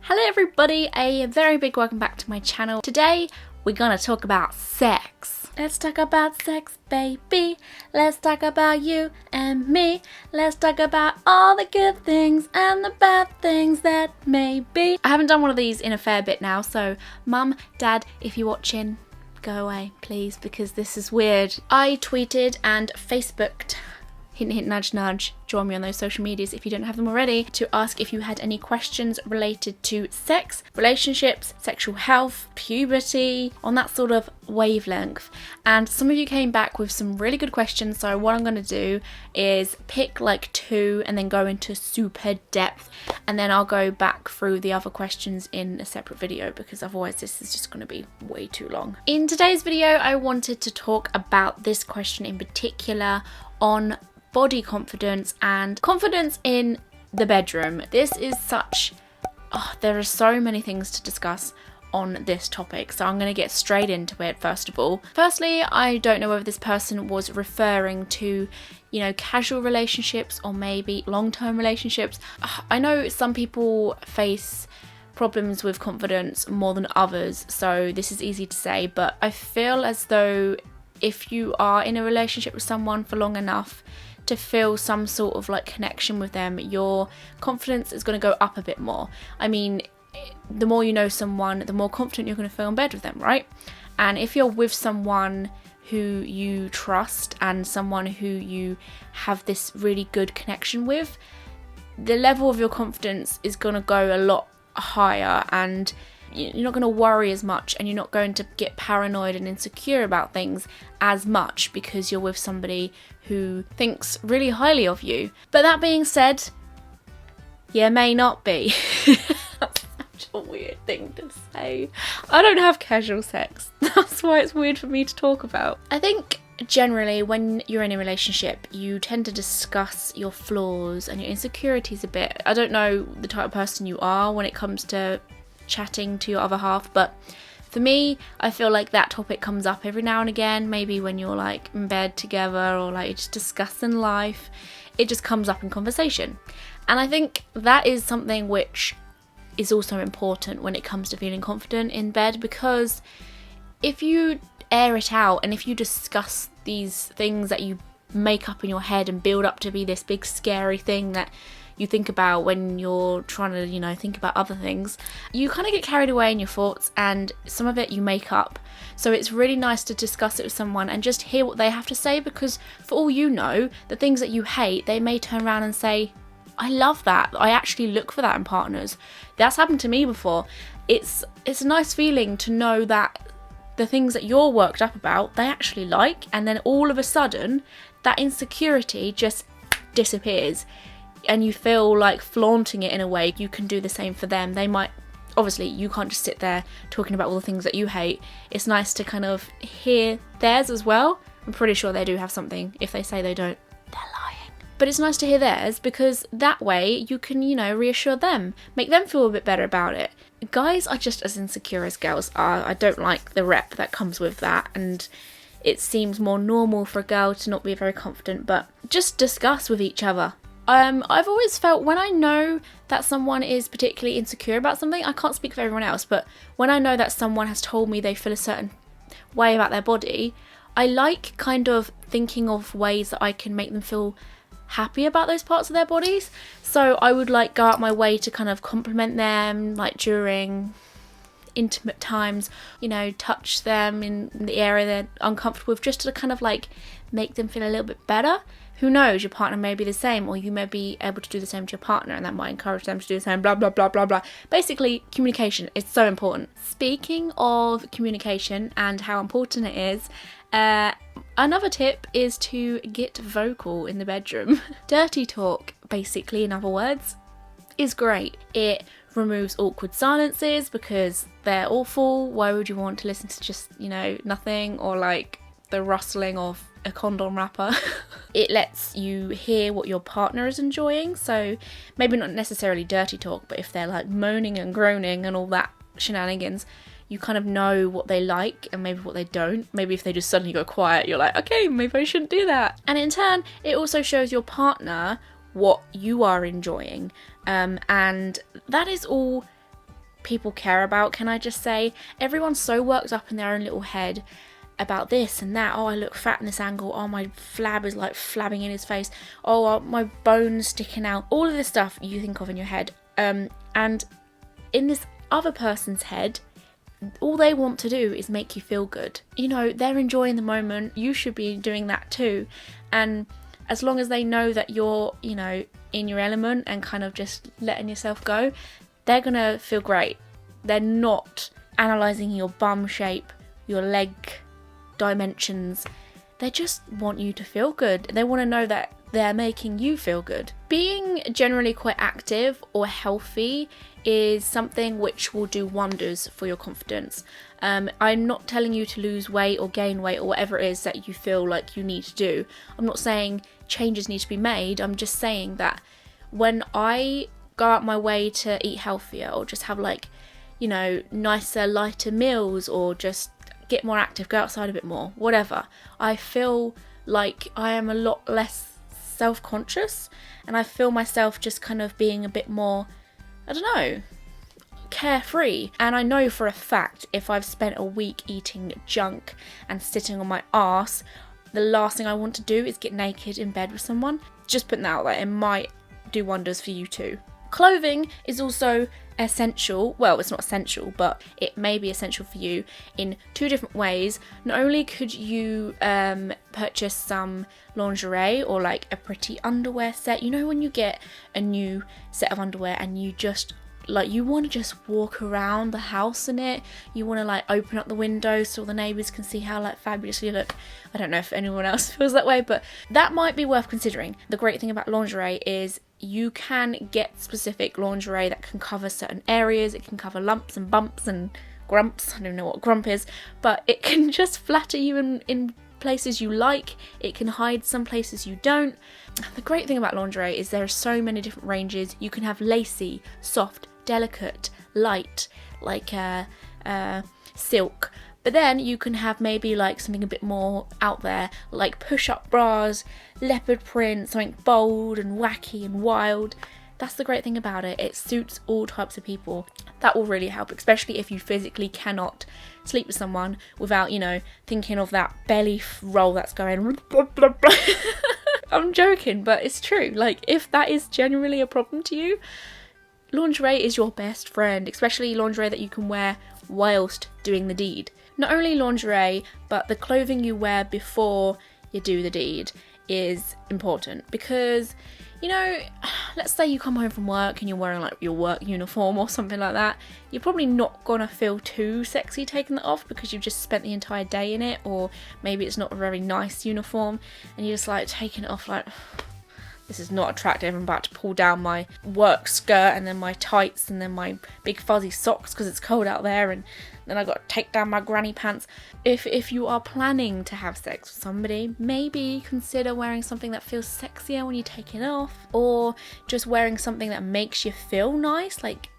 Hello everybody, a very big welcome back to my channel. Today we're gonna talk about sex. Let's talk about sex, baby. Let's talk about you and me. Let's talk about all the good things and the bad things that may be. I haven't done one of these in a fair bit now, so mum, dad, if you're watching, go away please, because this is weird. I tweeted and Facebooked, hint hint nudge nudge, join me on those social medias if you don't have them already, to ask if you had any questions related to sex, relationships, sexual health, puberty, on that sort of wavelength. And some of you came back with some really good questions, so what I'm going to do is pick like two and then go into super depth, and then I'll go back through the other questions in a separate video, because otherwise this is just going to be way too long. In today's video I wanted to talk about this question in particular on body confidence and confidence in the bedroom. This is such, there are so many things to discuss on this topic, so I'm going to get straight into it. First of all, firstly, I don't know whether this person was referring to, you know, casual relationships or maybe long-term relationships. I know some people face problems with confidence more than others, so this is easy to say, but I feel as though if you are in a relationship with someone for long enough to feel some sort of like connection with them, your confidence is going to go up a bit more. I mean, the more you know someone, the more confident you're going to feel in bed with them, right? And if you're with someone who you trust and someone who you have this really good connection with, the level of your confidence is going to go a lot higher, and you're not going to worry as much, and you're not going to get paranoid and insecure about things as much because you're with somebody who thinks really highly of you. But that being said, you may not be. That's such a weird thing to say. I don't have casual sex. That's why it's weird for me to talk about. I think generally when you're in a relationship, you tend to discuss your flaws and your insecurities a bit. I don't know the type of person you are when it comes to chatting to your other half, but for me, I feel like that topic comes up every now and again, maybe when you're like in bed together or like just discussing life. It just comes up in conversation, and I think that is something which is also important when it comes to feeling confident in bed, because if you air it out and if you discuss these things that you make up in your head and build up to be this big scary thing that you think about when you're trying to, you know, think about other things, you kind of get carried away in your thoughts, and some of it you make up. So it's really nice to discuss it with someone and just hear what they have to say, because for all you know, the things that you hate, they may turn around and say, I love that. I actually look for that in partners. That's happened to me before. It's a nice feeling to know that the things that you're worked up about, they actually like, and then all of a sudden, that insecurity just disappears. And you feel like flaunting it in a way. You can do the same for them. They might, obviously you can't just sit there talking about all the things that you hate. It's nice to kind of hear theirs as well. I'm pretty sure they do have something. If they say they don't, they're lying. But it's nice to hear theirs, because that way you can, you know, reassure them, make them feel a bit better about it. Guys are just as insecure as girls are. I don't like the rep that comes with that, and it seems more normal for a girl to not be very confident, but just discuss with each other. I've always felt when I know that someone is particularly insecure about something, I can't speak for everyone else, but when I know that someone has told me they feel a certain way about their body, I like kind of thinking of ways that I can make them feel happy about those parts of their bodies. So I would like go out my way to kind of compliment them, like during intimate times, you know, touch them in the area they're uncomfortable with, just to kind of like make them feel a little bit better. Who knows, your partner may be the same, or you may be able to do the same to your partner, and that might encourage them to do the same, blah, blah, blah, blah, blah. Basically, communication is so important. Speaking of communication and how important it is, another tip is to get vocal in the bedroom. Dirty talk, basically, in other words, is great. It removes awkward silences because they're awful. Why would you want to listen to just, you know, nothing, or like the rustling of a condom wrapper? It lets you hear what your partner is enjoying, so maybe not necessarily dirty talk, but if they're like moaning and groaning and all that shenanigans, you kind of know what they like and maybe what they don't. Maybe if they just suddenly go quiet, you're like, okay, maybe I shouldn't do that. And in turn, it also shows your partner what you are enjoying, and that is all people care about, can I just say? Everyone's so worked up in their own little head about this and that. Oh, I look fat in this angle. Oh, my flab is like flabbing in his face. Oh, my bone's sticking out. All of this stuff you think of in your head. And in this other person's head, all they want to do is make you feel good. You know, they're enjoying the moment. You should be doing that too. And as long as they know that you're, you know, in your element and kind of just letting yourself go, they're gonna feel great. They're not analysing your bum shape, your leg dimensions. They just want you to feel good. They want to know that they're making you feel good. Being generally quite active or healthy is something which will do wonders for your confidence. I'm not telling you to lose weight or gain weight or whatever it is that you feel like you need to do. I'm not saying changes need to be made. I'm just saying that when I go out my way to eat healthier or just have like, you know, nicer, lighter meals or just get more active, go outside a bit more, whatever, I feel like I am a lot less self-conscious, and I feel myself just kind of being a bit more, I don't know, carefree. And I know for a fact if I've spent a week eating junk and sitting on my arse, the last thing I want to do is get naked in bed with someone. Just putting that out there, it might do wonders for you too. Clothing is also essential. Well, it's not essential, but it may be essential for you in two different ways. Not only could you purchase some lingerie or like a pretty underwear set. You know when you get a new set of underwear and you just like, you want to just walk around the house in it. You want to like open up the windows so the neighbours can see how like fabulous you look. I don't know if anyone else feels that way, but that might be worth considering. The great thing about lingerie is you can get specific lingerie that can cover certain areas. It can cover lumps and bumps and grumps. I don't know what grump is, but it can just flatter you in places you like. It can hide some places you don't. The great thing about lingerie is there are so many different ranges. You can have lacy, soft, delicate, light, like silk. But then you can have maybe like something a bit more out there, like push-up bras, leopard print, something bold and wacky and wild. That's the great thing about it. It suits all types of people. That will really help, especially if you physically cannot sleep with someone without, you know, thinking of that belly roll that's going blah, blah, blah. I'm joking, but it's true. Like, if that is genuinely a problem to you, lingerie is your best friend, especially lingerie that you can wear whilst doing the deed. Not only lingerie, but the clothing you wear before you do the deed is important, because, you know, let's say you come home from work and you're wearing like your work uniform or something like that. You're probably not gonna feel too sexy taking that off because you've just spent the entire day in it, or maybe it's not a very nice uniform and you're just like taking it off like, this is not attractive. I'm about to pull down my work skirt and then my tights and then my big fuzzy socks because it's cold out there, and then I got to take down my granny pants. If you are planning to have sex with somebody, maybe consider wearing something that feels sexier when you take it off, or just wearing something that makes you feel nice, like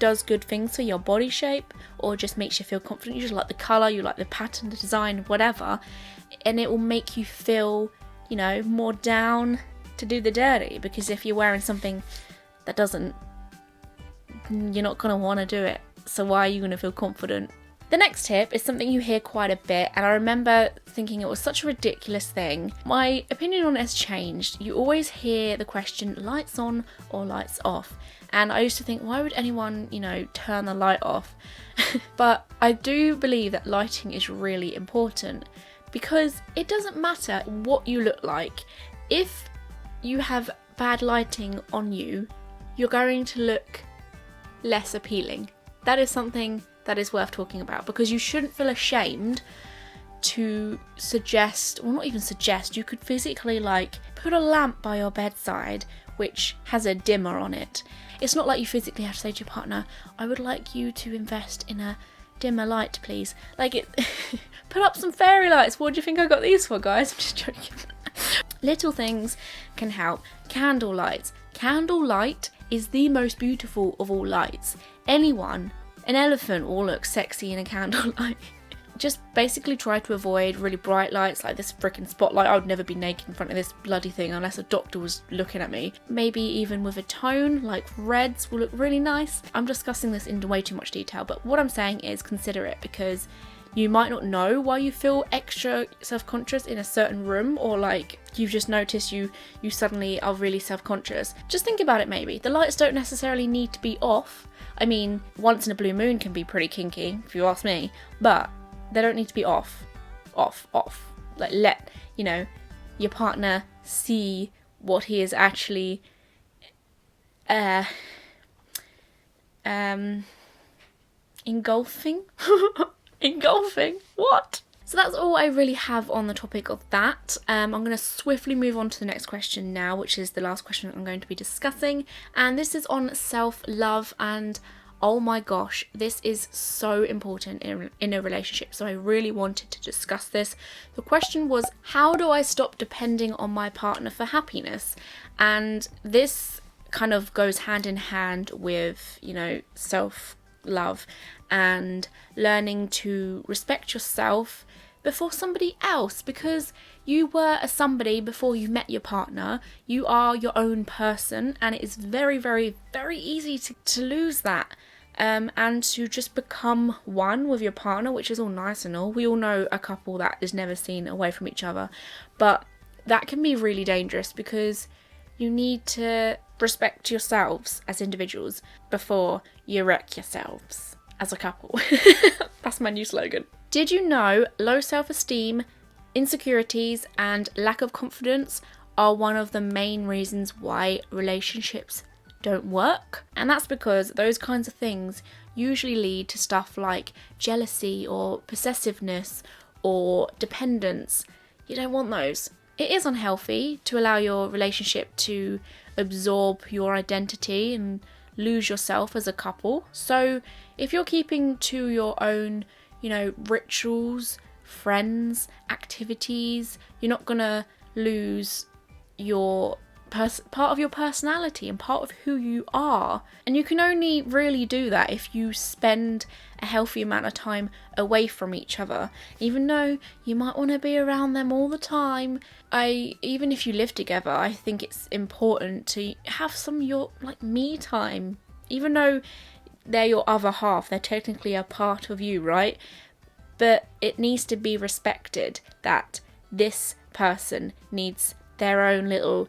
does good things for your body shape, or just makes you feel confident. You just like the colour, you like the pattern, the design, whatever, and it will make you feel, you know, more down to do the dirty. Because if you're wearing something that doesn't, you're not going to want to do it. So why are you going to feel confident? The next tip is something you hear quite a bit, and I remember thinking it was such a ridiculous thing. My opinion on it has changed. You always hear the question, lights on or lights off? And I used to think, why would anyone, you know, turn the light off? But I do believe that lighting is really important, because it doesn't matter what you look like. If you have bad lighting on you, you're going to look less appealing. That is something that is worth talking about, because you shouldn't feel ashamed to suggest, well, not even suggest, you could physically like put a lamp by your bedside which has a dimmer on it. It's not like you physically have to say to your partner, I would like you to invest in a dimmer light, please. Like, it put up some fairy lights. What do you think I got these for, guys? I'm just joking. Little things can help. Candle lights. Candle light is the most beautiful of all lights. Anyone, an elephant will look sexy in a candle light. just basically try to avoid really bright lights like this freaking spotlight. I would never be naked in front of this bloody thing unless a doctor was looking at me. Maybe even with a tone like reds will look really nice. I'm discussing this in way too much detail, but what I'm saying is consider it, because you might not know why you feel extra self-conscious in a certain room, or like you've just noticed you suddenly are really self-conscious. Just think about it maybe. The lights don't necessarily need to be off. I mean, once in a blue moon can be pretty kinky, if you ask me, but they don't need to be off. Like, let, you know, your partner see what he is actually engulfing. Engulfing? What? So that's all I really have on the topic of that. I'm going to swiftly move on to the next question now, which is the last question I'm going to be discussing. And this is on self-love, and oh my gosh, this is so important in a relationship. So I really wanted to discuss this. The question was, how do I stop depending on my partner for happiness? And this kind of goes hand in hand with, you know, self-love and learning to respect yourself before somebody else, because you were a somebody before you met your partner. You are your own person, and it is very, very, very easy to lose that and to just become one with your partner, which is all nice and all. We all know a couple that is never seen away from each other, but that can be really dangerous, because you need to respect yourselves as individuals before you wreck yourselves as a couple. That's my new slogan. Did you know low self-esteem, insecurities, and lack of confidence are one of the main reasons why relationships don't work? And that's because those kinds of things usually lead to stuff like jealousy or possessiveness or dependence. You don't want those. It is unhealthy to allow your relationship to absorb your identity and lose yourself as a couple. So if you're keeping to your own, you know, rituals, friends, activities, you're not gonna lose your part of your personality and part of who you are. And you can only really do that if you spend a healthy amount of time away from each other, even though you might want to be around them all the time. Even if you live together, I think it's important to have some of your like me time, even though they're your other half. They're technically a part of you, right? But it needs to be respected that this person needs their own little,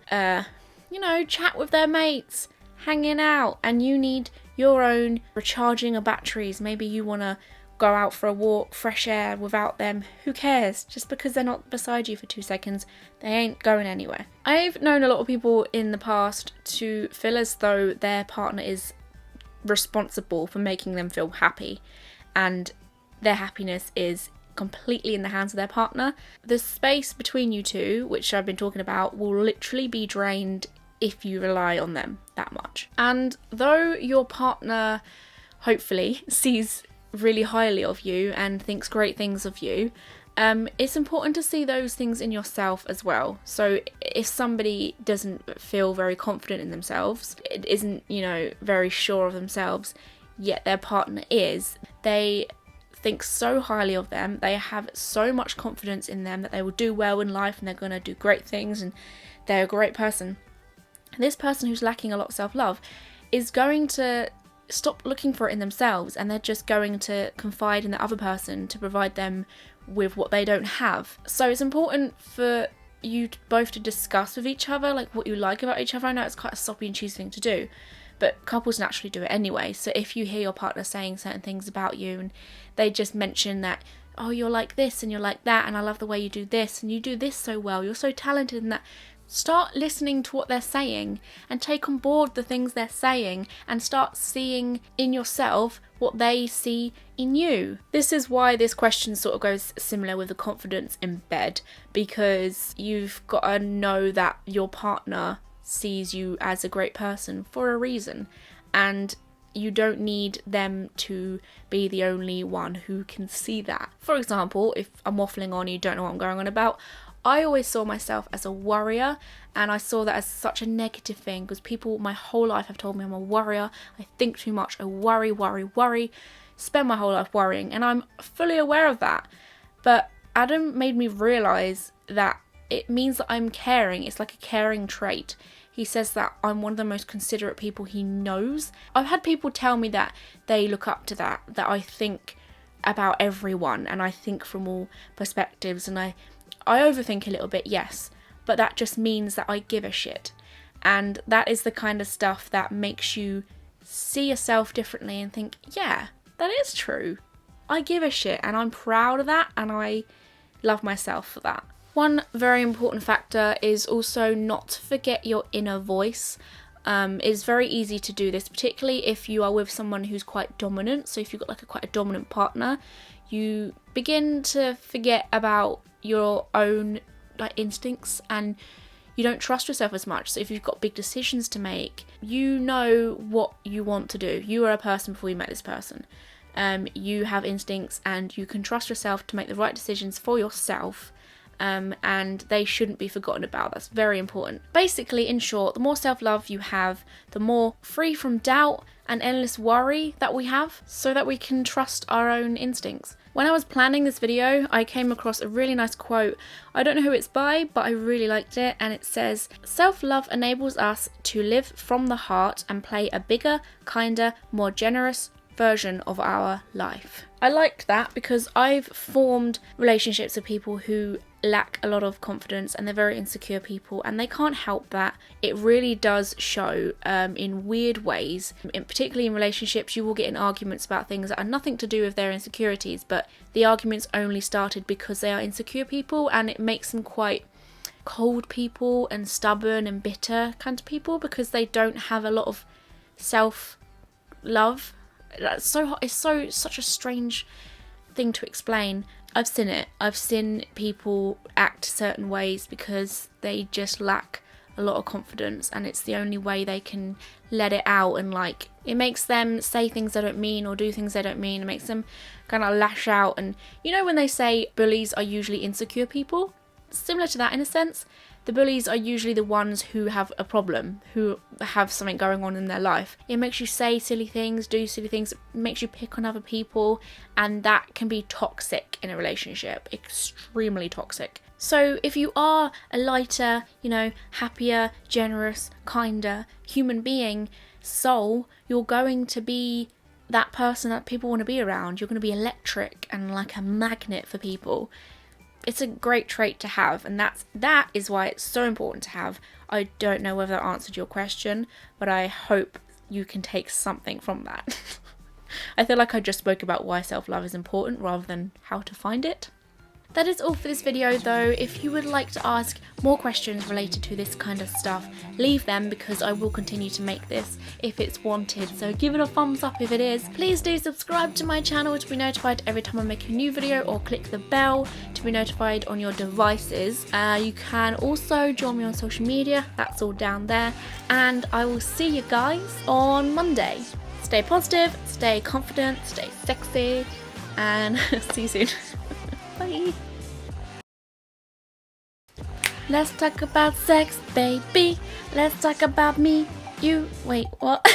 you know, chat with their mates, hanging out, and you need your own recharging of batteries. Maybe you want to go out for a walk, fresh air without them. Who cares? Just because they're not beside you for 2 seconds, they ain't going anywhere. I've known a lot of people in the past to feel as though their partner is responsible for making them feel happy, and their happiness is completely in the hands of their partner. The space between you two, which I've been talking about, will literally be drained if you rely on them that much. And though your partner hopefully sees really highly of you and thinks great things of you, it's important to see those things in yourself as well. So if somebody doesn't feel very confident in themselves, it isn't, you know, very sure of themselves, yet their partner is, they think so highly of them, they have so much confidence in them that they will do well in life and they're going to do great things and they're a great person. This person who's lacking a lot of self-love is going to stop looking for it in themselves, and they're just going to confide in the other person to provide them with what they don't have. So it's important for you both to discuss with each other like what you like about each other. I know it's quite a soppy and cheesy thing to do, but couples naturally do it anyway. So if you hear your partner saying certain things about you and they just mention that, oh, you're like this and you're like that, and I love the way you do this and you do this so well, you're so talented in that, start listening to what they're saying and take on board the things they're saying and start seeing in yourself what they see in you. This is why this question sort of goes similar with the confidence in bed, because you've got to know that your partner sees you as a great person for a reason, and you don't need them to be the only one who can see that. For example, if I'm waffling on and you don't know what I'm going on about, I always saw myself as a worrier, and I saw that as such a negative thing because people my whole life have told me I'm a worrier. I think too much. I worry. Spend my whole life worrying, and I'm fully aware of that. But Adam made me realise that it means that I'm caring. It's like a caring trait. He says that I'm one of the most considerate people he knows. I've had people tell me that they look up to that I think about everyone and I think from all perspectives, and I overthink a little bit, yes, but that just means that I give a shit. And that is the kind of stuff that makes you see yourself differently and think, yeah, that is true. I give a shit and I'm proud of that, and I love myself for that. One very important factor is also not to forget your inner voice. It's very easy to do this, particularly if you are with someone who's quite dominant. So if you've got like quite a dominant partner, you begin to forget about your own like instincts, and you don't trust yourself as much. So if you've got big decisions to make, you know what you want to do. You were a person before you met this person. You have instincts and you can trust yourself to make the right decisions for yourself. And they shouldn't be forgotten about. That's very important. Basically, in short, the more self-love you have, the more free from doubt and endless worry that we have, so that we can trust our own instincts. When I was planning this video, I came across a really nice quote. I don't know who it's by, but I really liked it, and it says, "Self-love enables us to live from the heart and play a bigger, kinder, more generous version of our life." I liked that because I've formed relationships with people who lack a lot of confidence and they're very insecure people, and they can't help that. It really does show in weird ways. Particularly in relationships, you will get in arguments about things that are nothing to do with their insecurities, but the arguments only started because they are insecure people, and it makes them quite cold people and stubborn and bitter kind of people because they don't have a lot of self-love. That's such a strange thing to explain. I've seen it. I've seen people act certain ways because they just lack a lot of confidence, and it's the only way they can let it out, and like it makes them say things they don't mean or do things they don't mean. It makes them kind of lash out. And you know when they say bullies are usually insecure people? Similar to that in a sense. The bullies are usually the ones who have a problem, who have something going on in their life. It makes you say silly things, do silly things, it makes you pick on other people, and that can be toxic in a relationship, extremely toxic. So if you are a lighter, happier, generous, kinder human being, soul, you're going to be that person that people want to be around. You're going to be electric and like a magnet for people. It's a great trait to have, and that is why it's so important to have. I don't know whether that answered your question, but I hope you can take something from that. I feel like I just spoke about why self-love is important rather than how to find it. That is all for this video though. If you would like to ask more questions related to this kind of stuff, leave them because I will continue to make this if it's wanted. So give it a thumbs up if it is. Please do subscribe to my channel to be notified every time I make a new video, or click the bell to be notified on your devices. You can also join me on social media, that's all down there. And I will see you guys on Monday. Stay positive, stay confident, stay sexy, and see you soon. Bye. Let's talk about sex, baby. Let's talk about me, you. Wait, what?